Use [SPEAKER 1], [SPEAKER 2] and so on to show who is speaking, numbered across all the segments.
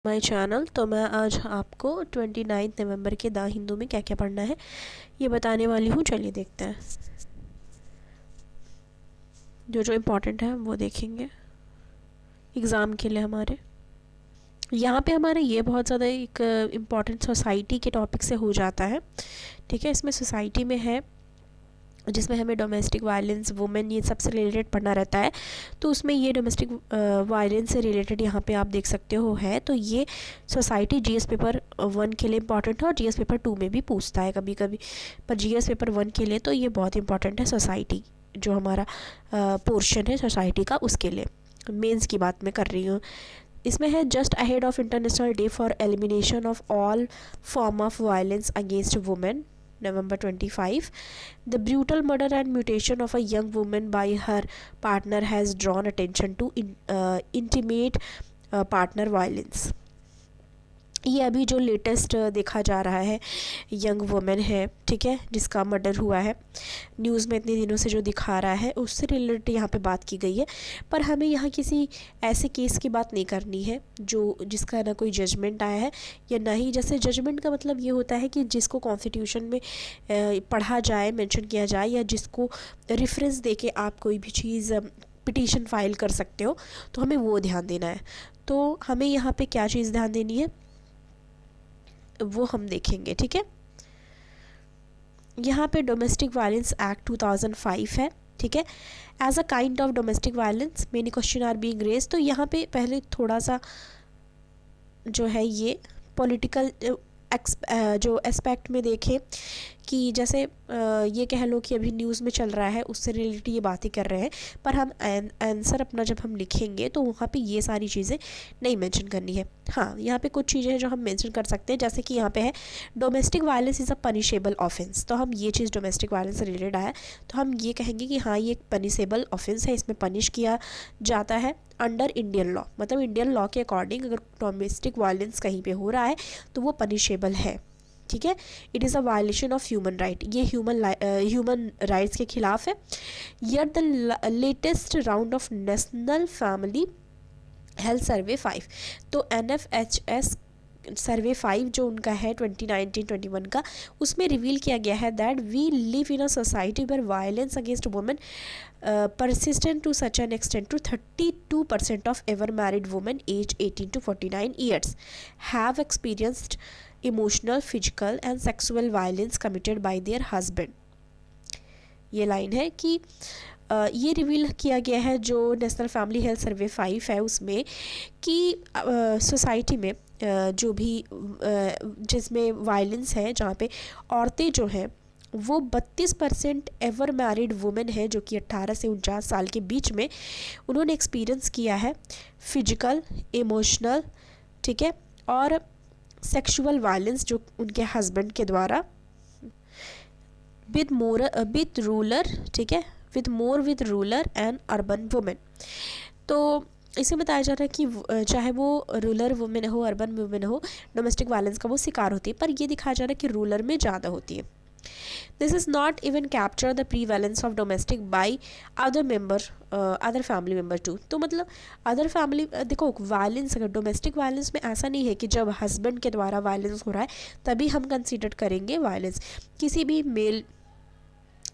[SPEAKER 1] My channel. तो मैं आज आपको 29 नवंबर के द हिंदू में क्या क्या पढ़ना है ये बताने वाली हूँ। चलिए देखते हैं, जो जो इम्पोर्टेंट है वो देखेंगे एग्ज़ाम के लिए हमारे। यहाँ पे हमारे ये बहुत ज़्यादा एक इम्पॉर्टेंट सोसाइटी के टॉपिक से हो जाता है। ठीक है, इसमें सोसाइटी में है जिसमें हमें डोमेस्टिक वायलेंस, वुमेन, ये सबसे रिलेटेड पढ़ना रहता है। तो उसमें ये डोमेस्टिक वायलेंस से रिलेटेड यहाँ पे आप देख सकते हो है। तो ये सोसाइटी जीएस पेपर 1 के लिए इम्पॉर्टेंट है और जीएस पेपर 2 में भी पूछता है कभी कभी, पर जीएस पेपर 1 के लिए तो ये बहुत इंपॉर्टेंट है। सोसाइटी जो हमारा पोर्शन है सोसाइटी का, उसके लिए मेंस की बात मैं कर रही हूँ। इसमें है just ahead of international day for elimination of all form of violence against women, November 25. The brutal murder and mutilation of a young woman by her partner has drawn attention to intimate partner violence. ये अभी जो latest देखा जा रहा है, young women है, ठीक है, जिसका मर्डर हुआ है, न्यूज़ में इतने दिनों से जो दिखा रहा है उससे रिलेटेड यहाँ पे बात की गई है। पर हमें यहाँ किसी ऐसे केस की बात नहीं करनी है जो जिसका ना कोई जजमेंट आया है या ना ही, जैसे जजमेंट का मतलब ये होता है कि जिसको कॉन्स्टिट्यूशन में पढ़ा जाए, मेंशन किया जाए, या जिसको रेफरेंस दे के आप कोई भी चीज़ पिटीशन फाइल कर सकते हो, तो हमें वो ध्यान देना है। तो हमें यहाँ पे क्या चीज़ ध्यान देनी है वो हम देखेंगे। ठीक है, यहाँ पे डोमेस्टिक वायलेंस एक्ट 2005 है। ठीक है, as a kind of domestic violence many question are being raise. तो यहाँ पे पहले थोड़ा सा जो है ये पॉलिटिकल जो एस्पेक्ट में देखें कि जैसे ये कह लो कि अभी न्यूज़ में चल रहा है उससे रिलेटेड ये बातें कर रहे हैं, पर हम आंसर अपना जब हम लिखेंगे तो वहाँ पे ये सारी चीज़ें नहीं मेंशन करनी है। हाँ, यहाँ पे कुछ चीज़ें हैं जो हम मेंशन कर सकते हैं, जैसे कि यहाँ पे है domestic violence is a punishable offence. तो हम ये चीज़ डोमेस्टिक वायलेंस से रिलेटेड आया तो हम ये कहेंगे कि हाँ, ये एक पनिशेबल ऑफेंस है, इसमें पनिश किया जाता है अंडर इंडियन लॉ। मतलब इंडियन लॉ के अकॉर्डिंग अगर डोमेस्टिक वायलेंस कहीं पे हो रहा है तो वो पनिशेबल है। ठीक है, it is a violation of human right, ये ह्यूमन राइट्स के खिलाफ है। Year the latest round of national family health survey 5, तो NFHS सर्वे 5 जो उनका है 2019-21 का, उसमें रिवील किया गया है that we live in a society where violence against women persistent to such an extent to 32% of ever married women aged 18 to 49 years have experienced emotional, physical and sexual violence committed by their husband। ये line है कि ये reveal किया गया है जो national family health survey 5 है उसमें कि सोसाइटी में जो भी जिसमें वायलेंस है, जहाँ पे औरतें जो हैं वो 32% एवर मैरिड वुमेन है जो कि 18 से 49 साल के बीच में उन्होंने एक्सपीरियंस किया है फिजिकल, इमोशनल, ठीक है, और सेक्सुअल वायलेंस जो उनके हस्बैंड के द्वारा विद रूलर, ठीक है, with ruler and urban women. तो इसे बताया जा रहा है कि चाहे वो रूरल वुमेन हो, अर्बन वुमेन हो, डोमेस्टिक वायलेंस का वो शिकार होती है, पर ये दिखाया जा रहा है कि रूरल में ज़्यादा होती है। This is not even capture the prevalence of domestic by other family member too। तो मतलब अदर फैमिली, देखो वायलेंस, अगर डोमेस्टिक वायलेंस में ऐसा नहीं है कि जब हस्बैंड के द्वारा वायलेंस हो रहा है तभी हम कंसीडर करेंगे वायलेंस। किसी भी मेल,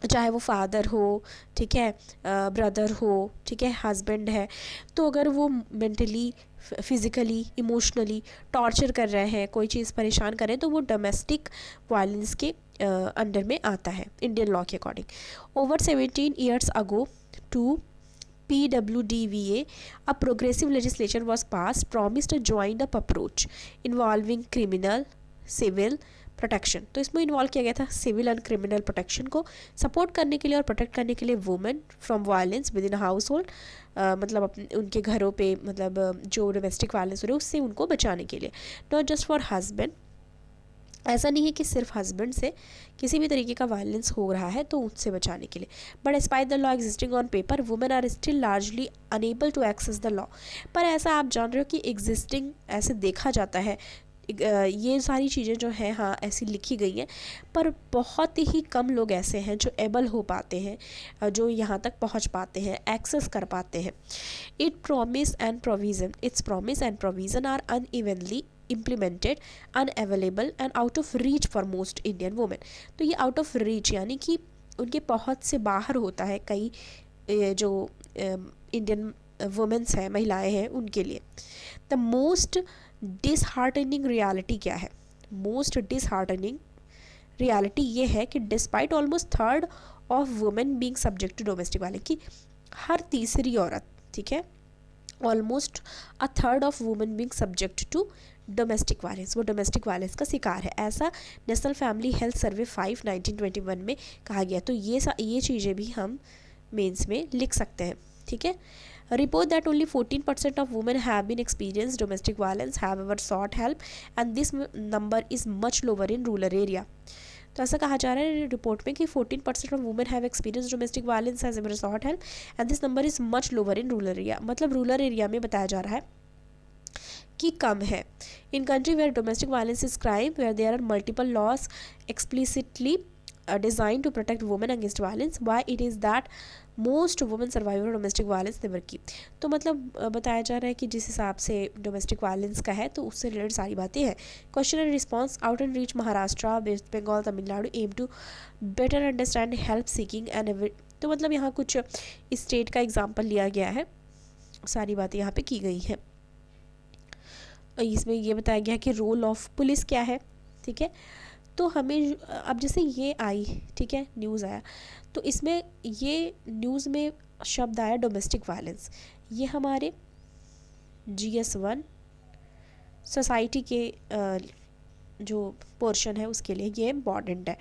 [SPEAKER 1] चाहे वो फादर हो, ठीक है, ब्रदर हो, ठीक है, हस्बैंड है, तो अगर वो मेंटली, फिज़िकली, इमोशनली टॉर्चर कर रहे हैं, कोई चीज़ परेशान कर रहे हैं, तो वो डोमेस्टिक वायलेंस के अंडर में आता है इंडियन लॉ के according. Over 17 years ago to PWDVA, a progressive legislation was passed promised a joined up approach involving criminal, civil protection. तो इसमें इन्वॉल्व किया गया था सिविल एंड क्रिमिनल प्रोटेक्शन को सपोर्ट करने के लिए और प्रोटेक्ट करने के लिए women from violence with in house hold, मतलब उनके घरों पे, मतलब जो डोमेस्टिक वायलेंस हो रही है उससे उनको बचाने के लिए। नॉट जस्ट फॉर हस्बैंड, ऐसा नहीं है कि सिर्फ हस्बैंड से किसी भी तरीके का वायलेंस हो रहा है तो उससे बचाने के लिए। But despite the law existing on paper women are still largely unable to access the law. पर ऐसा आप जान रहे हो कि एग्जिस्टिंग ऐसे देखा जाता है ये सारी चीज़ें जो हैं हाँ ऐसी लिखी गई हैं, पर बहुत ही कम लोग ऐसे हैं जो एबल हो पाते हैं, जो यहाँ तक पहुँच पाते हैं, एक्सेस कर पाते हैं। its promise and provision are unevenly implemented, unavailable and out of reach for most Indian women। तो ये out of reach यानी कि उनके पहुँच से बाहर होता है कई जो इंडियन वुमेन्स हैं, महिलाएं हैं, उनके लिए। द मोस्ट डिसहार्टनिंग रियलिटी क्या है? मोस्ट डिसहार्टनिंग रियलिटी ये है कि despite almost third of women being subject to domestic violence, कि हर तीसरी औरत, ठीक है, almost a third of women being subject to domestic violence, वो डोमेस्टिक वायलेंस का शिकार है, ऐसा नेशनल फैमिली हेल्थ सर्वे 5 1921 में कहा गया। तो ये चीज़ें भी हम मेंस में लिख सकते हैं, ठीक है। Report that only 14% of women have been experienced domestic violence have ever sought help and this number is much lower in rural area। तो ऐसा कहा जा रहा है रिपोर्ट में कि 14% of women have experienced domestic violence has ever sought help and this number is much lower in rural area। मतलब rural area में बताया जा रहा है कि कम है। In country where domestic violence is crime, where there are multiple laws explicitly designed to protect women against violence, why it is that most women survivor domestic violence never की। तो मतलब बताया जा रहा है कि जिस हिसाब से डोमेस्टिक वायलेंस का है तो उससे रिलेटेड सारी बातें हैं। Question and response. Out and reach Maharashtra, West Bengal, Tamil Nadu aim to better understand help seeking and. तो मतलब यहाँ कुछ स्टेट का एग्जाम्पल लिया गया है, सारी बातें यहाँ पे की गई हैं। इसमें ये बताया गया है कि रोल ऑफ पुलिस क्या है, ठीक है। तो हमें अब जैसे ये आई, ठीक है, न्यूज़ आया, तो इसमें ये न्यूज़ में शब्द आया डोमेस्टिक वायलेंस, ये हमारे GS1 सोसाइटी के जो पोर्शन है उसके लिए ये इम्पॉर्टेंट है।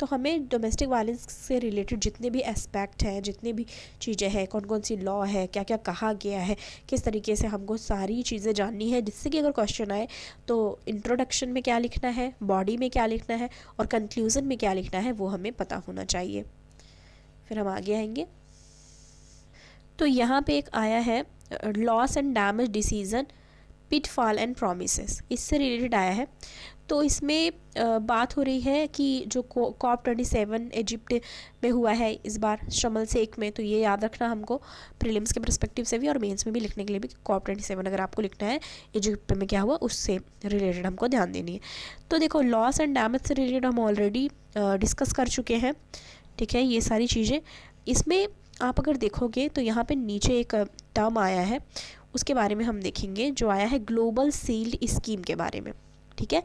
[SPEAKER 1] तो हमें डोमेस्टिक वायलेंस से रिलेटेड जितने भी एस्पेक्ट हैं, जितने भी चीज़ें हैं, कौन कौन सी लॉ है, क्या क्या कहा गया है, किस तरीके से हमको सारी चीज़ें जाननी है, जिससे कि अगर क्वेश्चन आए तो इंट्रोडक्शन में क्या लिखना है, बॉडी में क्या लिखना है और कंक्लूज़न में क्या लिखना है वो हमें पता होना चाहिए। फिर हम आगे आएंगे। तो यहाँ पे एक आया है loss and damage decision, pitfall and promises, इससे रिलेटेड आया है। तो इसमें बात हो रही है कि जो COP27 इजिप्ट में हुआ है इस बार शर्म एल शेख में, तो ये याद रखना हमको प्रीलिम्स के पर्सपेक्टिव से भी और मेंस में भी लिखने के लिए भी। COP27 अगर आपको लिखना है इजिप्ट में क्या हुआ उससे रिलेटेड हमको ध्यान देनी है। तो देखो लॉस एंड डैमेज से रिलेटेड हम ऑलरेडी डिस्कस कर चुके हैं, ठीक है, ये सारी चीज़ें। इसमें आप अगर देखोगे तो यहाँ पे नीचे एक टर्म आया है, उसके बारे में हम देखेंगे, जो आया है ग्लोबल सील्ड स्कीम के बारे में, ठीक है।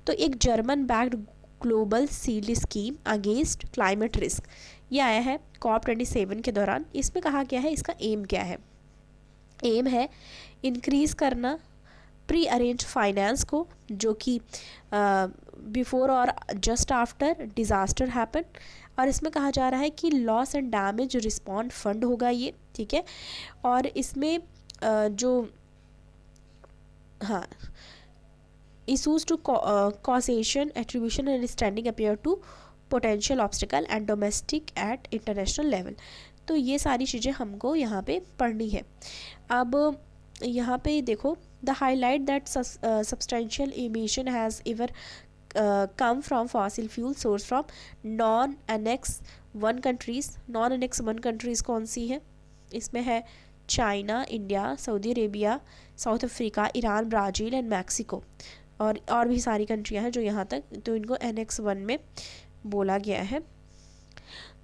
[SPEAKER 1] तो एक German backed global shield scheme against climate risk, ये आया है COP27 के दौरान। इसमें कहा गया है इसका एम क्या है? एम है इंक्रीज़ करना प्री अरेंज फाइनेंस को, जो कि बिफोर और जस्ट आफ्टर डिज़ास्टर हैपन। और इसमें कहा जा रहा है कि loss and damage respond fund होगा ये, ठीक है। और इसमें जो हाँ issues to causation, attribution and standing appear to potential obstacle and domestic at international level। तो ये सारी चीज़ें हमको यहाँ पे पढ़नी है। अब यहाँ पे देखो the highlight that substantial emission has ever come from fossil fuel source from non-annex 1 countries। non-annex 1 countries कौन सी है? इसमें है China, India, Saudi Arabia, south Africa, Iran, Brazil and Mexico और भी सारी कंट्रियां हैं जो यहाँ तक, तो इनको Annex 1 में बोला गया है।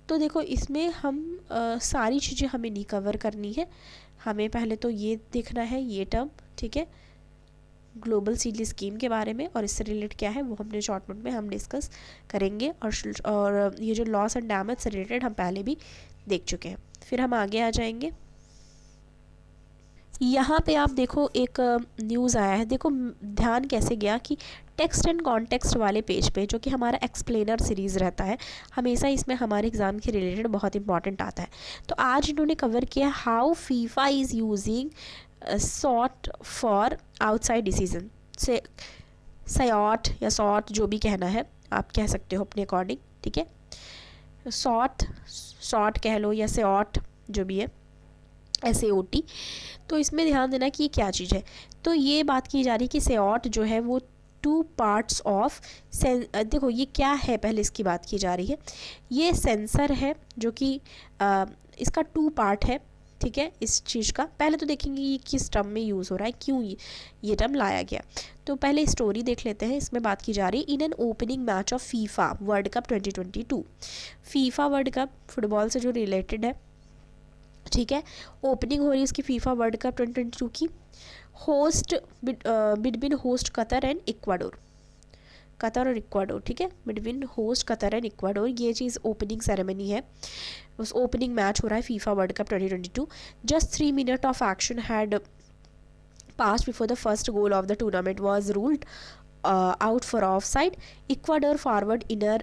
[SPEAKER 1] तो देखो इसमें हम सारी चीज़ें हमें नहीं कवर करनी है, हमें पहले तो ये देखना है ये टर्म, ठीक है, ग्लोबल सील्ड स्कीम के बारे में, और इससे रिलेटेड क्या है वो हमने शॉर्ट नोट में हम डिस्कस करेंगे। और ये जो लॉस एंड डैमेज से रिलेटेड हम पहले भी देख चुके हैं। फिर हम आगे आ जाएंगे। यहाँ पे आप देखो एक न्यूज़ आया है, देखो ध्यान कैसे गया कि टेक्स्ट एंड कॉन्टेक्स्ट वाले पेज पे, जो कि हमारा एक्सप्लेनर सीरीज़ रहता है, हमेशा इसमें हमारे एग्ज़ाम के रिलेटेड बहुत इंपॉर्टेंट आता है। तो आज इन्होंने कवर किया how FIFA is using short for outside decision से, सॉट या सॉट जो भी कहना है आप कह सकते हो अपने अकॉर्डिंग, ठीक है। सॉट कह लो या सॉट जो भी है, SAOT। तो इसमें ध्यान देना कि ये क्या चीज़ है। तो ये बात की जा रही है कि सॉट जो है वो टू पार्ट्स ऑफ देखो ये क्या है, पहले इसकी बात की जा रही है। ये सेंसर है जो कि इसका 2 पार्ट है, ठीक है। इस चीज़ का पहले तो देखेंगे ये किस टर्म में यूज़ हो रहा है, क्यों ये टर्म लाया गया। तो पहले स्टोरी देख लेते हैं। इसमें बात की जा रही है in an opening match of FIFA world cup 2022। FIFA world cup football से जो रिलेटेड है, ठीक है। ओपनिंग हो रही है इसकी फीफा वर्ल्ड कप 2022 की। Host between host Qatar and Ecuador, Qatar और इक्वाडोर, ठीक है। Between host Qatar and Ecuador, ये चीज़ ओपनिंग सेरेमनी है। उस ओपनिंग मैच हो रहा है FIFA world cup 2022। Just 3 minute of action had passed before the first goal of the tournament was ruled out for offside. Ecuador forward inner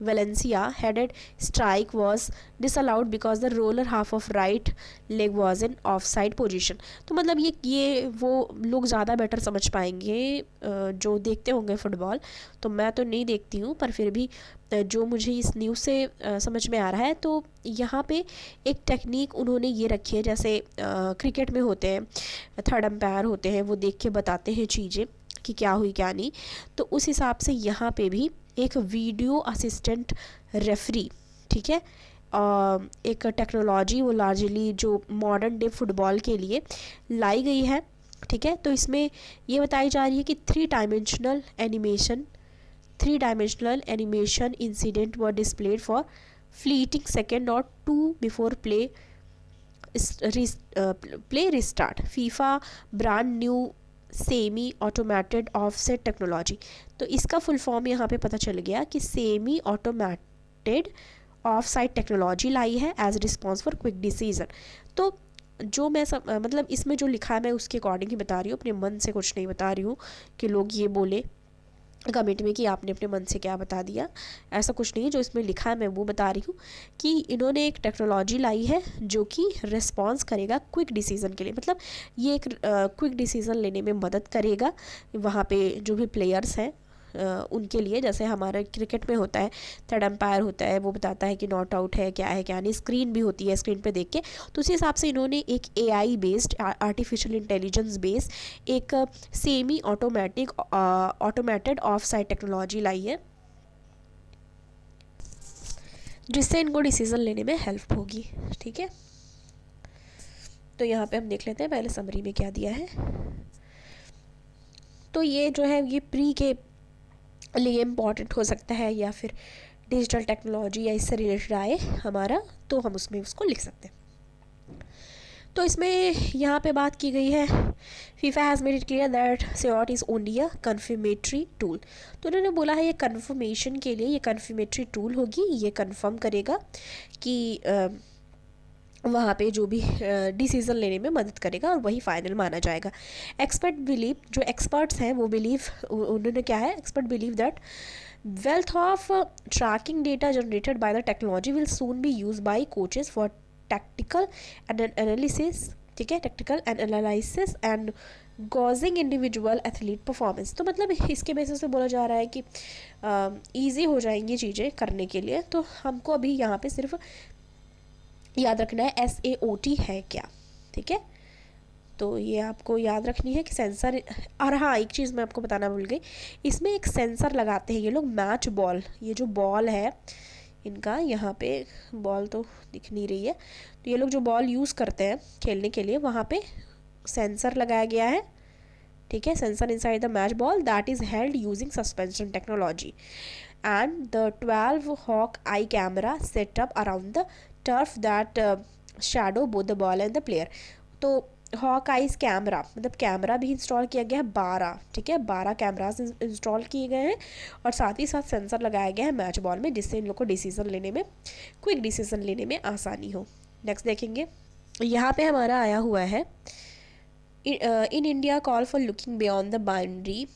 [SPEAKER 1] Valencia headed strike was disallowed because the roller half of right leg was in offside position. तो मतलब ये वो लोग ज़्यादा better समझ पाएंगे जो देखते होंगे फुटबॉल। तो मैं तो नहीं देखती हूँ, पर फिर भी जो मुझे इस न्यूज़ से समझ में आ रहा है, तो यहाँ पे एक टेक्निक उन्होंने ये रखी है, जैसे क्रिकेट में होते हैं थर्ड एम्पायर होते हैं, वो देख के बताते हैं चीज़ें कि क्या हुई क्या नहीं। तो उस हिसाब से यहाँ पे भी एक वीडियो असिस्टेंट रेफरी, ठीक है, एक टेक्नोलॉजी वो लार्जली जो मॉडर्न डे फुटबॉल के लिए लाई गई है, ठीक है। तो इसमें ये बताई जा रही है कि 3 dimensional animation incident were displayed for fleeting second और 2 before play restart. FIFA brand new semi automated offset technology. तो इसका फुल फॉर्म यहाँ पे पता चल गया कि semi automated offside technology लाई है as response for quick decision. तो जो मैं मतलब इसमें जो लिखा है मैं उसके अकॉर्डिंग ही बता रही हूँ, अपने मन से कुछ नहीं बता रही हूँ कि लोग ये बोले कमेंट में कि आपने अपने मन से क्या बता दिया। ऐसा कुछ नहीं है, जो इसमें लिखा है मैं वो बता रही हूँ कि इन्होंने एक टेक्नोलॉजी लाई है जो कि रिस्पॉन्स करेगा क्विक डिसीज़न के लिए। मतलब ये एक क्विक डिसीज़न लेने में मदद करेगा वहाँ पे जो भी प्लेयर्स हैं उनके लिए। जैसे हमारे क्रिकेट में होता है थर्ड एम्पायर होता है, वो बताता है कि नॉट आउट है क्या है क्या नहीं, स्क्रीन भी होती है, स्क्रीन पे देख के। तो उसी हिसाब से इन्होंने एक AI based, artificial intelligence based एक semi automated offside technology लाई है, जिससे इनको डिसीज़न लेने में हेल्प होगी, ठीक है। तो यहाँ पे हम देख लेते हैं पहले समरी में क्या दिया है। तो ये जो है ये प्री के लिए इम्पॉर्टेंट हो सकता है, या फिर डिजिटल टेक्नोलॉजी या इससे रिलेटेड आए हमारा, तो हम उसमें उसको लिख सकते हैं। तो इसमें यहाँ पे बात की गई है FIFA has made it clear that set is only a confirmatory tool. तो उन्होंने बोला है ये कन्फर्मेशन के लिए ये कन्फर्मेटरी टूल होगी, ये कन्फर्म करेगा कि वहाँ पे जो भी डिसीज़न लेने में मदद करेगा और वही फाइनल माना जाएगा। एक्सपर्ट बिलीव, जो एक्सपर्ट्स हैं वो बिलीव, उन्होंने क्या है, expert believe that wealth of tracking data generated by the technology will soon be used by coaches for tactical analysis, ठीक है, tactical analysis and gauging individual athlete performance। तो मतलब इसके बेसिस पे बोला जा रहा है कि ईजी हो जाएंगी चीज़ें करने के लिए। तो हमको अभी यहाँ पे सिर्फ याद रखना है SAOT है क्या, ठीक है। तो ये आपको याद रखनी है कि सेंसर। और हाँ, एक चीज़ मैं आपको बताना भूल गई, इसमें एक सेंसर लगाते हैं ये लोग मैच बॉल, ये जो बॉल है इनका, यहाँ पे बॉल तो दिख नहीं रही है, तो ये लोग जो बॉल यूज़ करते हैं खेलने के लिए वहाँ पे सेंसर लगाया गया है, ठीक है। Sensor inside the match ball that is held using suspension technology and the 12 hawk eye camera setup around the turf that shadow both the ball and the player. तो हॉक आइज कैमरा, मतलब camera भी install किया गया है 12, ठीक है, 12 cameras install किए गए हैं और साथ ही साथ सेंसर लगाया गया है मैच बॉल में, जिससे इन लोग को डिसीज़न लेने में, क्विक डिसीज़न लेने में आसानी हो। नेक्स्ट देखेंगे, यहाँ पे हमारा आया हुआ है in India call for looking beyond the boundary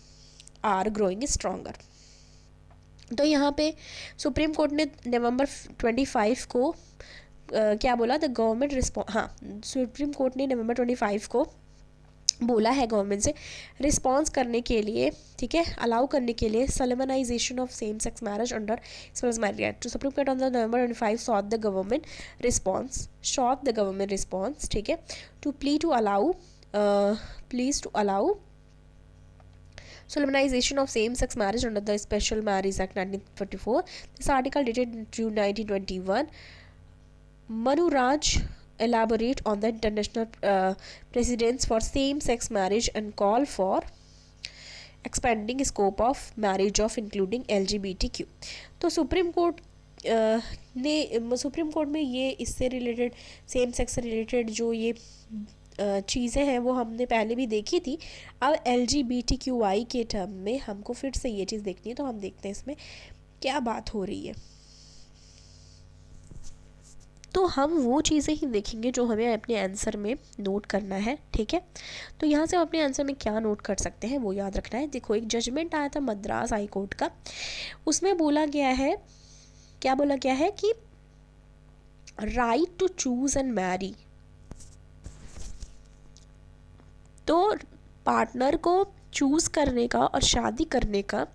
[SPEAKER 1] are growing stronger. तो यहाँ पे सुप्रीम कोर्ट ने नवंबर 25 को क्या बोला, द गवर्नमेंट सुप्रीम कोर्ट ने नवंबर 25 को बोला है गवर्नमेंट से रिस्पॉन्स करने के लिए, ठीक है, अलाउ करने के लिए solemnization of same sex marriage under civil marriage act. तो supreme court on the November 25 sought the government response, ठीक है, to please to allow Solemnization of same-sex marriage under the Special Marriage Act 1944. This article dated June 1921. Manu Raj elaborate on the international precedents for same-sex marriage and call for expanding scope of marriage of including LGBTQ. तो supreme court supreme court में ये इससे related same sex से related जो ये चीज़ें हैं वो हमने पहले भी देखी थी. अब LGBTQI के टर्म में हमको फिर से ये चीज़ देखनी है, तो हम देखते हैं इसमें क्या बात हो रही है. तो हम वो चीज़ें ही देखेंगे जो हमें अपने आंसर में नोट करना है. ठीक है, तो यहाँ से हम अपने आंसर में क्या नोट कर सकते हैं वो याद रखना है. देखो, एक जजमेंट आया था मद्रास हाई कोर्ट का, उसमें बोला गया है, क्या बोला गया है कि right to choose and marry, तो पार्टनर को चूज करने का और शादी करने का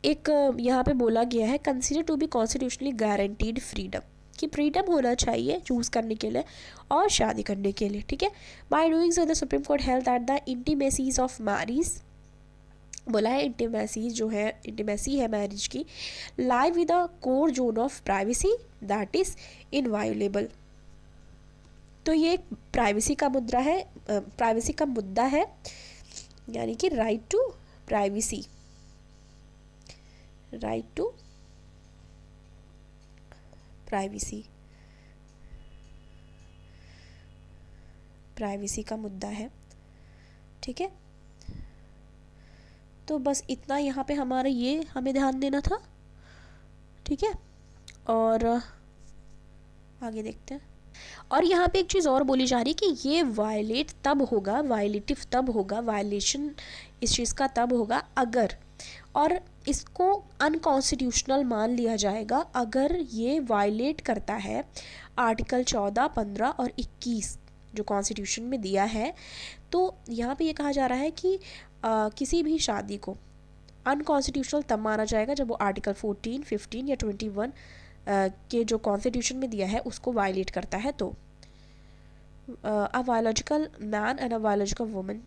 [SPEAKER 1] एक यहाँ पे बोला गया है consider to be constitutionally guaranteed freedom, कि फ्रीडम होना चाहिए चूज़ करने के लिए और शादी करने के लिए. ठीक है, by doing so the supreme court held that the intimacies of marriage, बोला है इंटीमेसी जो है, इंटीमेसी है मैरिज की, lie with a core zone of privacy that is inviolable. तो ये एक प्राइवेसी का मुद्दा है, प्राइवेसी का मुद्दा है, यानी कि right to privacy, right to privacy, privacy का मुद्दा है. ठीक है, तो बस इतना यहाँ पे हमारा ये हमें ध्यान देना था. ठीक है, और आगे देखते हैं. और यहाँ पे एक चीज़ और बोली जा रही है कि ये वायलेट तब होगा, वायलेटिव तब होगा, वायलेशन इस चीज़ का तब होगा अगर, और इसको अनकॉन्स्टिट्यूशनल मान लिया जाएगा अगर ये वायलेट करता है आर्टिकल 14, 15 और 21 जो कॉन्स्टिट्यूशन में दिया है. तो यहाँ पे ये कहा जा रहा है कि किसी भी शादी को अनकॉन्स्टिट्यूशनल तब माना जाएगा जब वो आर्टिकल 14, 15 या 21 के जो कॉन्स्टिट्यूशन में दिया है उसको वायलेट करता है. तो a biological man and a biological woman,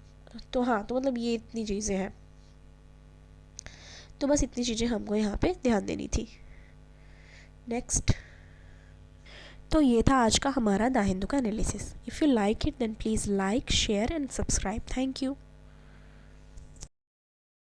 [SPEAKER 1] तो हाँ, तो मतलब ये इतनी चीज़ें हैं. तो बस इतनी चीज़ें हमको यहाँ पे ध्यान देनी थी. नेक्स्ट, तो ये था आज का हमारा द हिंदू का analysis. If you like it then please like, share and subscribe. Thank you.